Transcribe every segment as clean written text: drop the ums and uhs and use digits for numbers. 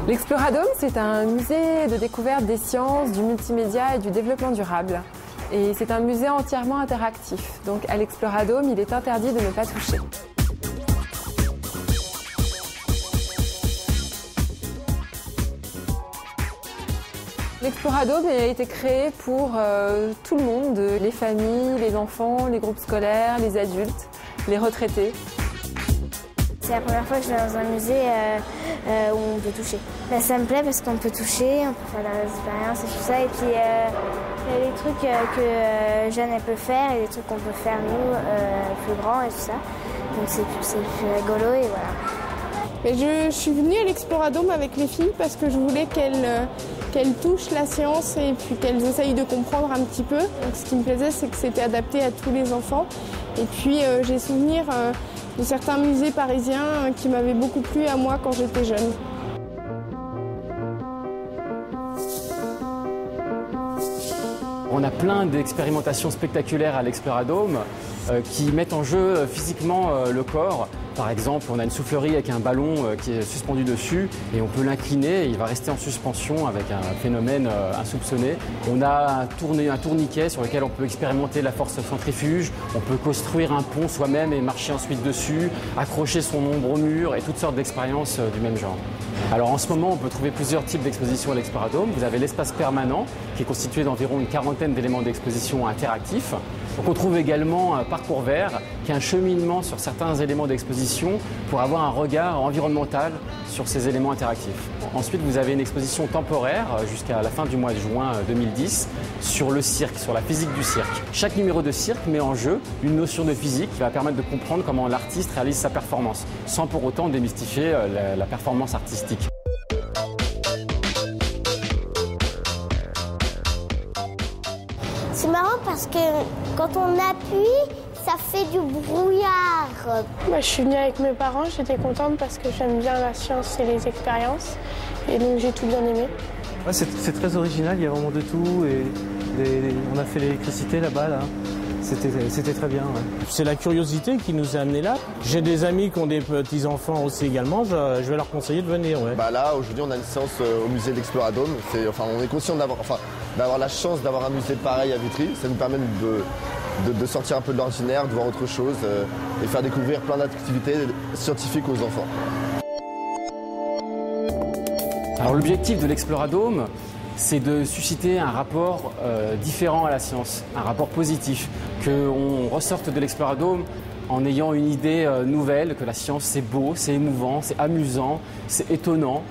L'Exploradome, c'est un musée de découverte des sciences, du multimédia et du développement durable. Et c'est un musée entièrement interactif. Donc à l'Exploradome, il est interdit de ne pas toucher. L'Exploradome a été créé pour tout le monde, les familles, les enfants, les groupes scolaires, les adultes, les retraités. C'est la première fois que je vais dans un musée où on peut toucher. Ça me plaît parce qu'on peut toucher, on peut faire des expériences et tout ça. Et puis il y a des trucs que Jeanne elle peut faire et des trucs qu'on peut faire nous, plus grands et tout ça. Donc c'est plus rigolo et voilà. Mais je suis venue à l'Exploradome avec les filles parce que je voulais qu'elles touchent la science et puis qu'elles essayent de comprendre un petit peu. Donc, ce qui me plaisait, c'est que c'était adapté à tous les enfants. Et puis j'ai souvenir de certains musées parisiens qui m'avaient beaucoup plu à moi quand j'étais jeune. On a plein d'expérimentations spectaculaires à l'Exploradome qui mettent en jeu physiquement le corps. Par exemple, on a une soufflerie avec un ballon qui est suspendu dessus et on peut l'incliner et il va rester en suspension avec un phénomène insoupçonné. On a un tourniquet sur lequel on peut expérimenter la force centrifuge, on peut construire un pont soi-même et marcher ensuite dessus, accrocher son ombre au mur et toutes sortes d'expériences du même genre. Alors en ce moment, on peut trouver plusieurs types d'expositions à l'Exploradome. Vous avez l'espace permanent qui est constitué d'environ une quarantaine d'éléments d'exposition interactifs. Donc on trouve également un parcours vert qui est un cheminement sur certains éléments d'exposition pour avoir un regard environnemental sur ces éléments interactifs. Ensuite, vous avez une exposition temporaire jusqu'à la fin du mois de juin 2010 sur le cirque, sur la physique du cirque. Chaque numéro de cirque met en jeu une notion de physique qui va permettre de comprendre comment l'artiste réalise sa performance, sans pour autant démystifier la performance artistique. C'est marrant parce que quand on appuie, ça fait du brouillard. Moi, je suis venue avec mes parents, j'étais contente parce que j'aime bien la science et les expériences. Et donc j'ai tout bien aimé. Ouais, c'est très original, il y a vraiment de tout. Et on a fait l'électricité là-bas. Là. C'était très bien. Ouais. C'est la curiosité qui nous a amenés là. J'ai des amis qui ont des petits-enfants aussi également, je vais leur conseiller de venir. Ouais. Là, aujourd'hui, on a une séance au musée d'Exploradome. On est conscient d'avoir la chance d'avoir un musée pareil à Vitry. Ça nous permet de sortir un peu de l'ordinaire, de voir autre chose et faire découvrir plein d'activités scientifiques aux enfants. Alors l'objectif de l'Exploradome, c'est de susciter un rapport différent à la science, un rapport positif, qu'on ressorte de l'Exploradome en ayant une idée nouvelle, que la science c'est beau, c'est émouvant, c'est amusant, c'est étonnant,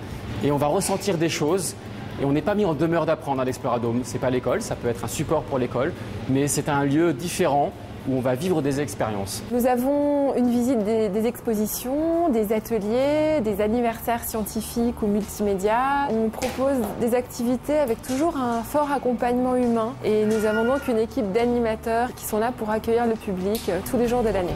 et on va ressentir des choses. Et on n'est pas mis en demeure d'apprendre à l'Exploradome. C'est pas l'école, ça peut être un support pour l'école, mais c'est un lieu différent où on va vivre des expériences. Nous avons une visite des expositions, des ateliers, des anniversaires scientifiques ou multimédia. On propose des activités avec toujours un fort accompagnement humain. Et nous avons donc une équipe d'animateurs qui sont là pour accueillir le public tous les jours de l'année.